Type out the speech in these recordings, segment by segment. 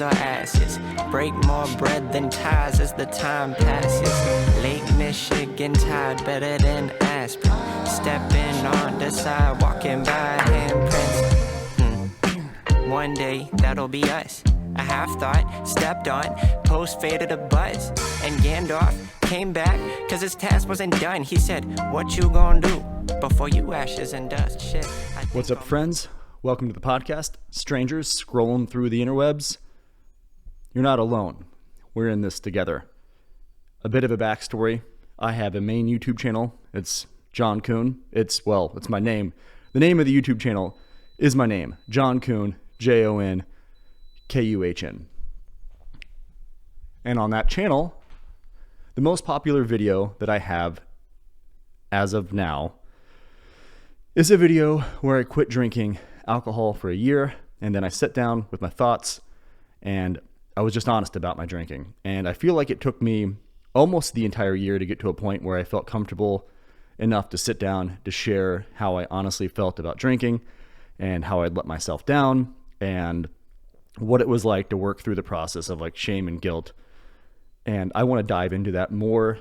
our asses. Break more bread than ties as the time passes. Lake Michigan tide better than aspirin. Stepping on the side, walking by handprints. One day that'll be us. A half thought, stepped on, post faded a buzz. And Gandalf came back, cause his task wasn't done. He said, what you gonna do before you ashes and dust? Shit. What's up, friends? Welcome to the podcast. Strangers scrolling through the interwebs. You're not alone. We're in this together. A bit of a backstory. I have a main YouTube channel. It's John Kuhn. It's my name. The name of the YouTube channel is my name, John Kuhn, Jonkuhn. And on that channel, the most popular video that I have as of now is a video where I quit drinking alcohol for a year, and then I sat down with my thoughts and I was just honest about my drinking. And I feel like it took me almost the entire year to get to a point where I felt comfortable enough to sit down to share how I honestly felt about drinking and how I'd let myself down and what it was like to work through the process of like shame and guilt. And I want to dive into that more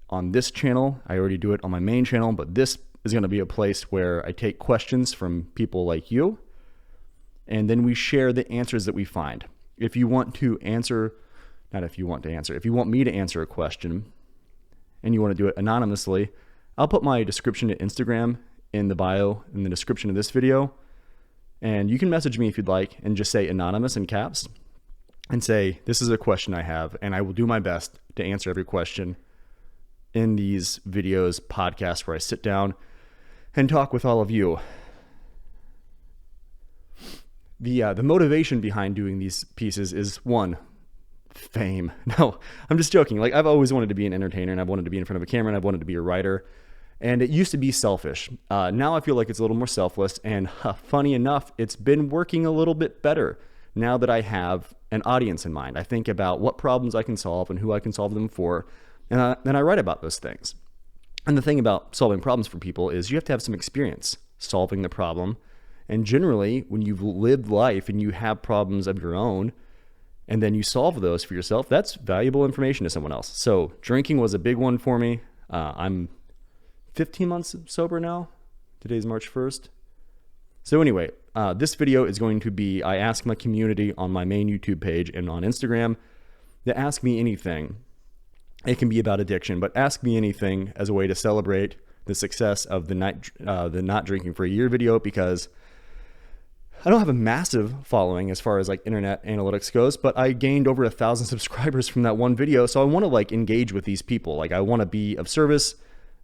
on this channel. I already do it on my main channel, but this is going to be a place where I take questions from people like you, and then we share the answers that we find. If you want me to answer a question and you want to do it anonymously, I'll put my description to Instagram in the bio in the description of this video. And you can message me if you'd like and just say anonymous in caps and say, this is a question I have, and I will do my best to answer every question in these videos, podcasts where I sit down and talk with all of you. The motivation behind doing these pieces is one, fame. No, I'm just joking. Like, I've always wanted to be an entertainer, and I've wanted to be in front of a camera, and I've wanted to be a writer. And it used to be selfish. Now I feel like it's a little more selfless, and funny enough, it's been working a little bit better now that I have an audience in mind. I think about what problems I can solve and who I can solve them for, and then I write about those things. And the thing about solving problems for people is you have to have some experience solving the problem. And generally, when you've lived life and you have problems of your own, and then you solve those for yourself, that's valuable information to someone else. So drinking was a big one for me. I'm 15 months sober now. Today's March 1st. So anyway, this video is going to be, I ask my community on my main YouTube page and on Instagram to ask me anything. It can be about addiction, but ask me anything as a way to celebrate the success of the not drinking for a year video, because I don't have a massive following as far as like internet analytics goes, but I gained over 1,000 subscribers from that one video. So I want to like engage with these people. Like, I want to be of service.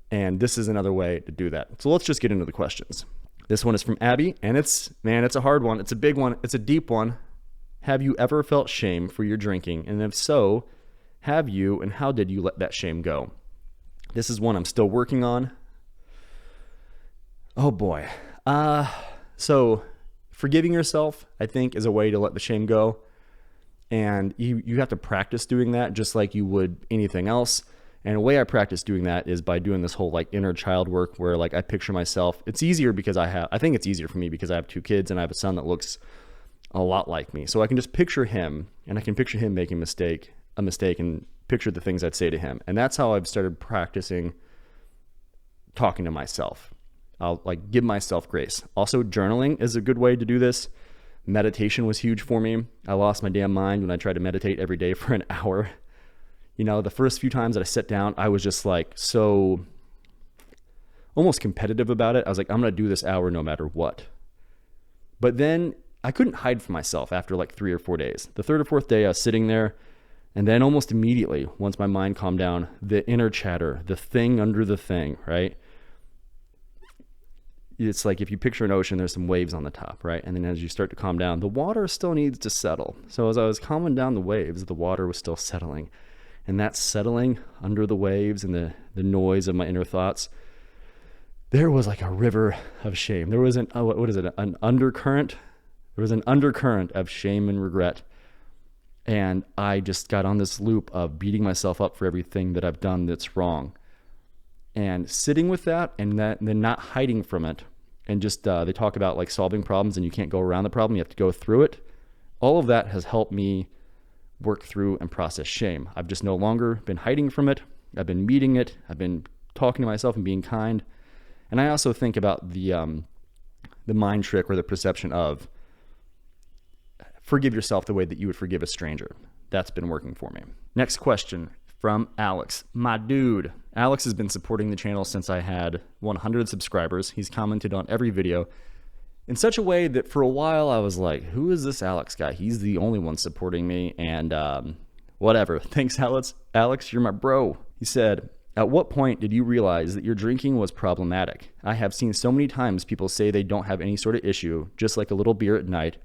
And this is another way to do that. So let's just get into the questions. This one is from Abby, and it's a hard one. It's a big one. It's a deep one. Have you ever felt shame for your drinking? And if so, have you, and how did you let that shame go? This is one I'm still working on. Oh boy. So forgiving yourself, I think, is a way to let the shame go. And you have to practice doing that just like you would anything else. And a way I practice doing that is by doing this whole like inner child work where like I picture myself. It's easier because I think it's easier for me because I have 2 kids and I have a son that looks a lot like me. So I can just picture him, and I can picture him making a mistake and picture the things I'd say to him. And that's how I've started practicing talking to myself. I'll like give myself grace. Also, journaling is a good way to do this. Meditation was huge for me. I lost my damn mind when I tried to meditate every day for an hour. You know, the first few times that I sat down, I was just like so almost competitive about it. I was like, I'm going to do this hour no matter what. But then I couldn't hide from myself after like 3 or 4 days. The 3rd or 4th day, I was sitting there, and then almost immediately, once my mind calmed down, the inner chatter, the thing under the thing, right? It's like if you picture an ocean, there's some waves on the top, right? And then as you start to calm down, the water still needs to settle. So as I was calming down the waves, the water was still settling. And that settling under the waves and the noise of my inner thoughts, there was like a river of shame. There was an undercurrent. There was an undercurrent of shame and regret. And I just got on this loop of beating myself up for everything that I've done that's wrong. And sitting with that and then not hiding from it. And just, they talk about like solving problems and you can't go around the problem. You have to go through it. All of that has helped me work through and process shame. I've just no longer been hiding from it. I've been meeting it. I've been talking to myself and being kind. And I also think about the mind trick or the perception of forgive yourself the way that you would forgive a stranger. That's been working for me. Next question from Alex. My dude. Alex has been supporting the channel since I had 100 subscribers. He's commented on every video in such a way that for a while I was like, who is this Alex guy? He's the only one supporting me, and whatever. Thanks, Alex. Alex, you're my bro. He said, at what point did you realize that your drinking was problematic? I have seen so many times people say they don't have any sort of issue, just like a little beer at night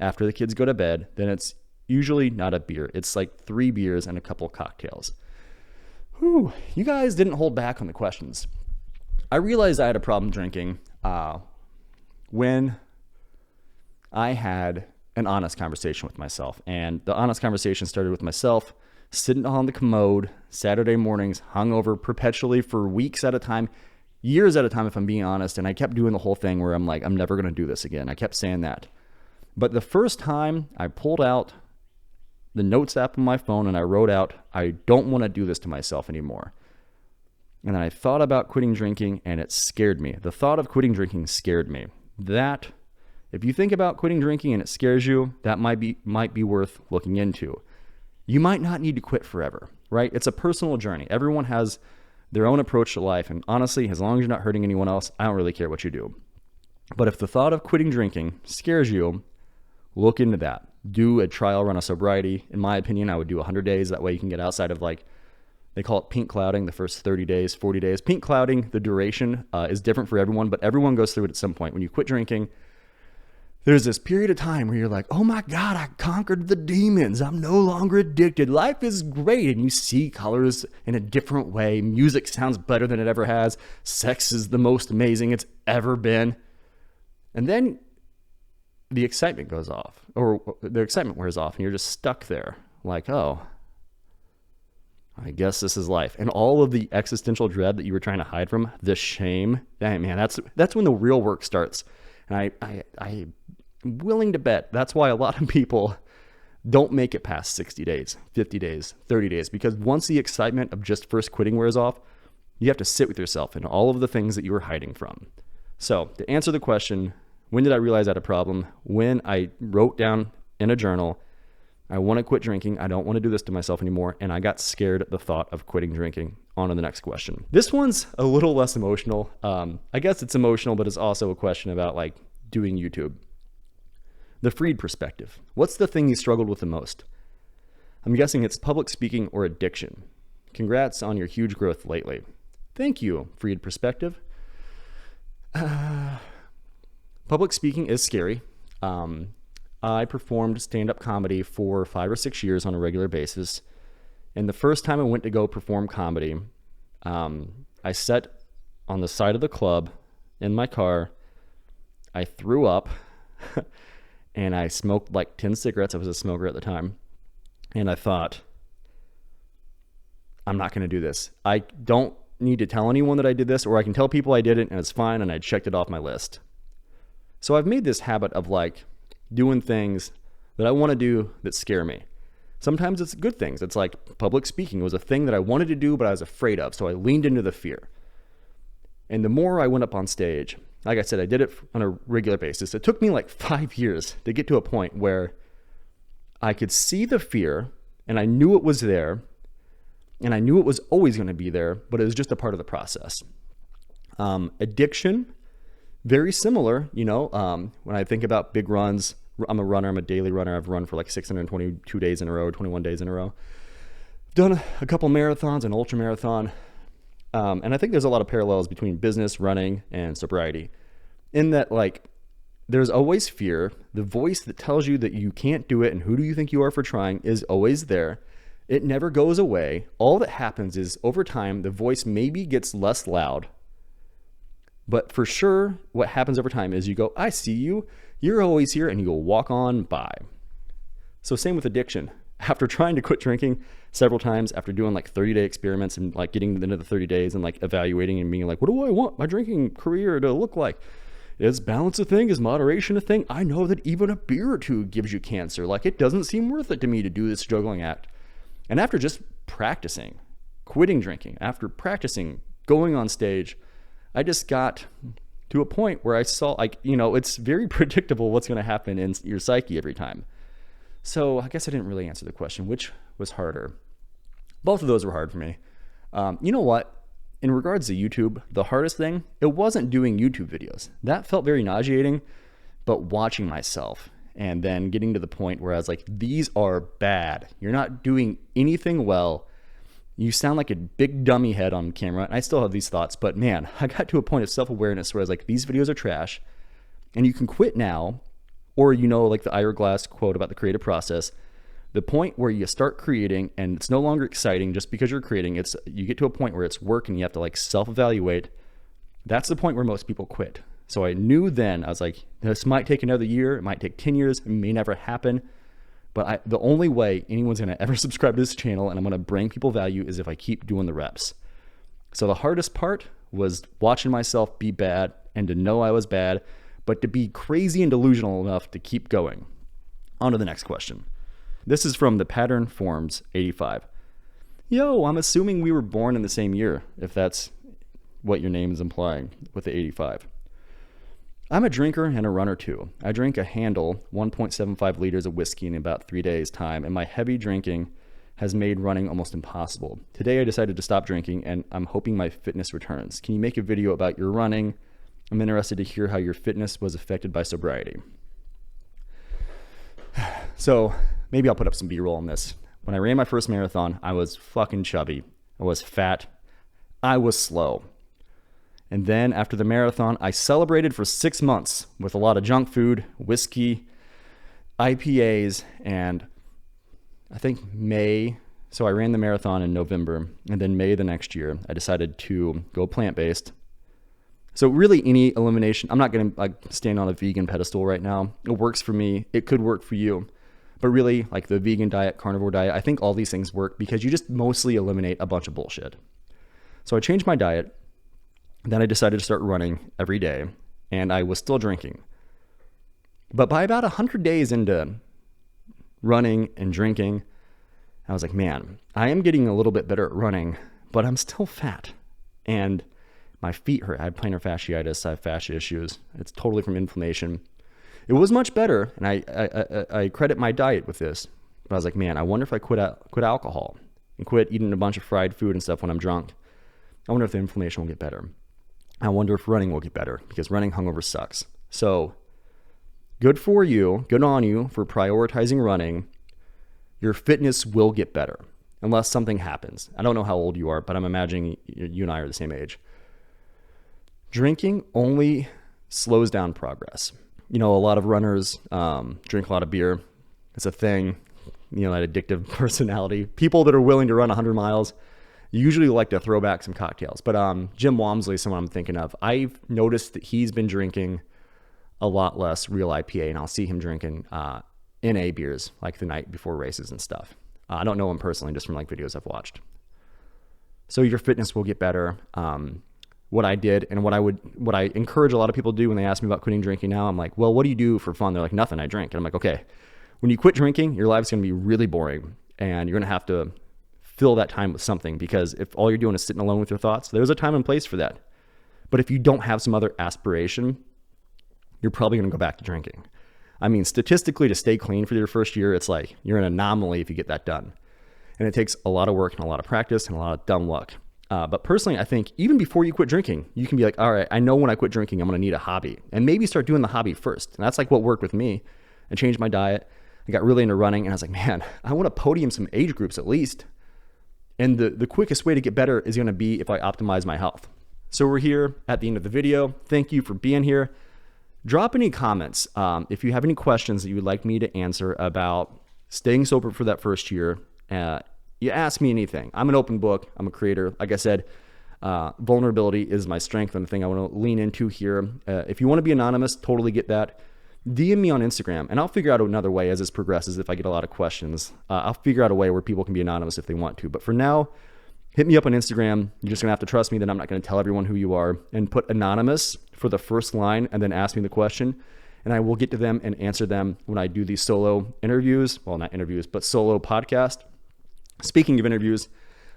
after the kids go to bed. Then it's usually not a beer. It's like 3 beers and a couple cocktails. Whew, you guys didn't hold back on the questions. I realized I had a problem drinking when I had an honest conversation with myself. And the honest conversation started with myself sitting on the commode Saturday mornings, hungover perpetually for weeks at a time, years at a time, if I'm being honest. And I kept doing the whole thing where I'm like, I'm never going to do this again. I kept saying that. But the first time I pulled out the notes app on my phone and I wrote out, I don't want to do this to myself anymore. And then I thought about quitting drinking and it scared me. The thought of quitting drinking scared me. That, if you think about quitting drinking and it scares you, that might be worth looking into. You might not need to quit forever, right? It's a personal journey. Everyone has their own approach to life. And honestly, as long as you're not hurting anyone else, I don't really care what you do. But if the thought of quitting drinking scares you, look into that. Do a trial run of sobriety. In my opinion, I would do 100 days. That way you can get outside of, like, they call it pink clouding, the first 30 days, 40 days. Pink clouding, the duration is different for everyone, but everyone goes through it at some point. When you quit drinking, there's this period of time where you're like, oh my God, I conquered the demons. I'm no longer addicted. Life is great. And you see colors in a different way. Music sounds better than it ever has. Sex is the most amazing it's ever been. And then the excitement goes off, or the excitement wears off, and you're just stuck there like, oh, I guess this is life. And all of the existential dread that you were trying to hide from, the shame, dang, man, that's when the real work starts. And I'm willing to bet that's why a lot of people don't make it past 60 days, 50 days, 30 days, because once the excitement of just first quitting wears off, you have to sit with yourself and all of the things that you were hiding from. So to answer the question, when did I realize I had a problem? When I wrote down in a journal, I want to quit drinking. I don't want to do this to myself anymore. And I got scared at the thought of quitting drinking. On to the next question. This one's a little less emotional. I guess it's emotional, but it's also a question about, like, doing YouTube. The freed perspective. What's the thing you struggled with the most? I'm guessing it's public speaking or addiction. Congrats on your huge growth lately. Thank you, freed perspective. Public speaking is scary. I performed stand-up comedy for 5 or 6 years on a regular basis. And the first time I went to go perform comedy, I sat on the side of the club in my car. I threw up and I smoked like 10 cigarettes. I was a smoker at the time. And I thought, I'm not going to do this. I don't need to tell anyone that I did this, or I can tell people I did it and it's fine and I checked it off my list. So I've made this habit of, like, doing things that I want to do that scare me. Sometimes it's good things. It's like public speaking was a thing that I wanted to do, but I was afraid of. So I leaned into the fear. And the more I went up on stage, like I said, I did it on a regular basis. It took me like 5 years to get to a point where I could see the fear and I knew it was there and I knew it was always going to be there, but it was just a part of the process. Addiction, very similar, you know, when I think about big runs, I'm a runner, I'm a daily runner. I've run for like 622 days in a row, 21 days in a row. I've done a couple marathons, an ultra marathon. And I think there's a lot of parallels between business, running, and sobriety in that, like, there's always fear. The voice that tells you that you can't do it and who do you think you are for trying is always there. It never goes away. All that happens is over time, the voice maybe gets less loud. But for sure, what happens over time is you go, I see you. You're always here, and you will walk on by. So same with addiction. After trying to quit drinking several times, after doing like 30-day experiments and like getting into the 30 days and like evaluating and being like, what do I want my drinking career to look like? is balance a thing? Is moderation a thing? I know that even a beer or two gives you cancer. Like, it doesn't seem worth it to me to do this juggling act. And after just practicing, quitting drinking, after practicing going on stage, I just got to a point where I saw, like, it's very predictable what's going to happen in your psyche every time. So I guess I didn't really answer the question, which was harder. Both of those were hard for me. You know what? In regards to YouTube, the hardest thing, it wasn't doing YouTube videos. That felt very nauseating, but watching myself and then getting to the point where I was like, these are bad. You're not doing anything well. You sound like a big dummy head on camera. And I still have these thoughts, but man, I got to a point of self-awareness where I was like, these videos are trash and you can quit now. Or, like the Ira Glass quote about the creative process, the point where you start creating and it's no longer exciting just because you're creating, you get to a point where it's work and you have to like self-evaluate. That's the point where most people quit. So I knew then, I was like, this might take another year. It might take 10 years. It may never happen. But the only way anyone's going to ever subscribe to this channel and I'm going to bring people value is if I keep doing the reps. So the hardest part was watching myself be bad and to know I was bad, but to be crazy and delusional enough to keep going. On to the next question. This is from the Pattern Forms 85. Yo, I'm assuming we were born in the same year, if that's what your name is implying with the 85. I'm a drinker and a runner too. I drink a handle 1.75 liters of whiskey in about 3 days' time, and my heavy drinking has made running almost impossible. Today I decided to stop drinking, and I'm hoping my fitness returns. Can you make a video about your running? I'm interested to hear how your fitness was affected by sobriety. So maybe I'll put up some B-roll on this. When I ran my first marathon, I was fucking chubby. I was fat. I was slow. And then after the marathon, I celebrated for 6 months with a lot of junk food, whiskey, IPAs, and I think May. So I ran the marathon in November, and then May the next year, I decided to go plant-based. So really any elimination, I'm not going to stand on a vegan pedestal right now. It works for me. It could work for you. But really, like the vegan diet, carnivore diet, I think all these things work because you just mostly eliminate a bunch of bullshit. So I changed my diet. Then I decided to start running every day, and I was still drinking. But by about 100 days into running and drinking, I was like, man, I am getting a little bit better at running, but I'm still fat. And my feet hurt. I have plantar fasciitis. I have fascia issues. It's totally from inflammation. It was much better, and I credit my diet with this. But I was like, man, I wonder if I quit alcohol and quit eating a bunch of fried food and stuff when I'm drunk. I wonder if the inflammation will get better. I wonder if running will get better because running hungover sucks. So good for you. Good on you for prioritizing running. Your fitness will get better unless something happens. I don't know how old you are, but I'm imagining you and I are the same age. Drinking only slows down progress. A lot of runners drink a lot of beer. It's a thing, that addictive personality. People that are willing to run 100 miles usually like to throw back some cocktails. But Jim Walmsley is someone I'm thinking of. I've noticed that he's been drinking a lot less real IPA, and I'll see him drinking NA beers like the night before races and stuff. I don't know him personally, just from like videos I've watched. So your fitness will get better. What I did and what I encourage a lot of people to do when they ask me about quitting drinking now, I'm like, well, what do you do for fun? They're like, nothing, I drink. And I'm like, okay, when you quit drinking, your life's going to be really boring, and you're going to have to fill that time with something, because if all you're doing is sitting alone with your thoughts, there's a time and place for that. But if you don't have some other aspiration, you're probably going to go back to drinking. I mean, statistically, to stay clean for your first year, it's like you're an anomaly if you get that done. And it takes a lot of work and a lot of practice and a lot of dumb luck. But personally, I think even before you quit drinking, you can be like, all right, I know when I quit drinking, I'm going to need a hobby, and maybe start doing the hobby first. And that's like what worked with me. I changed my diet. I got really into running, and I was like, man, I want to podium some age groups at least. And the quickest way to get better is going to be if I optimize my health. So we're here at the end of the video. Thank you for being here. Drop any comments if you have any questions that you would like me to answer about staying sober for that first year. You ask me anything. I'm an open book. I'm a creator. Like I said, vulnerability is my strength and the thing I want to lean into here. If you want to be anonymous, totally get that. DM me on Instagram, and I'll figure out another way as this progresses. If I get a lot of questions, I'll figure out a way where people can be anonymous if they want to. But for now, hit me up on Instagram. You're just going to have to trust me that I'm not going to tell everyone who you are, and put anonymous for the first line and then ask me the question, and I will get to them and answer them when I do these solo interviews. Well, not interviews, but solo podcast. Speaking of interviews,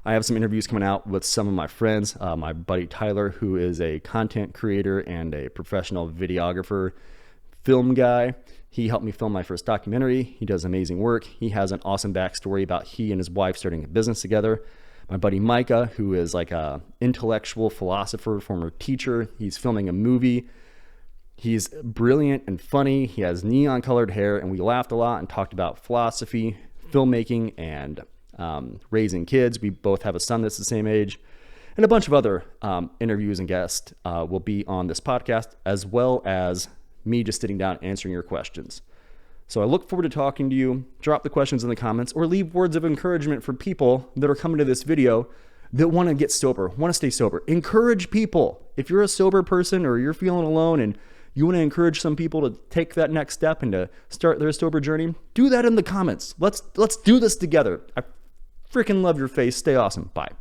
I have some interviews coming out with some of my friends. My buddy Tyler, who is a content creator and a professional videographer, film guy. He helped me film my first documentary. He does amazing work. He has an awesome backstory about he and his wife starting a business together. My buddy Micah, who is like a intellectual philosopher, former teacher. He's filming a movie. He's brilliant and funny. He has neon colored hair, and we laughed a lot and talked about philosophy, filmmaking, and raising kids. We both have a son that's the same age, and a bunch of other interviews and guests will be on this podcast, as well as me just sitting down answering your questions. So I look forward to talking to you. Drop the questions in the comments or leave words of encouragement for people that are coming to this video that want to get sober, want to stay sober. Encourage people. If you're a sober person or you're feeling alone and you want to encourage some people to take that next step and to start their sober journey, do that in the comments. Let's do this together. I freaking love your face. Stay awesome. Bye.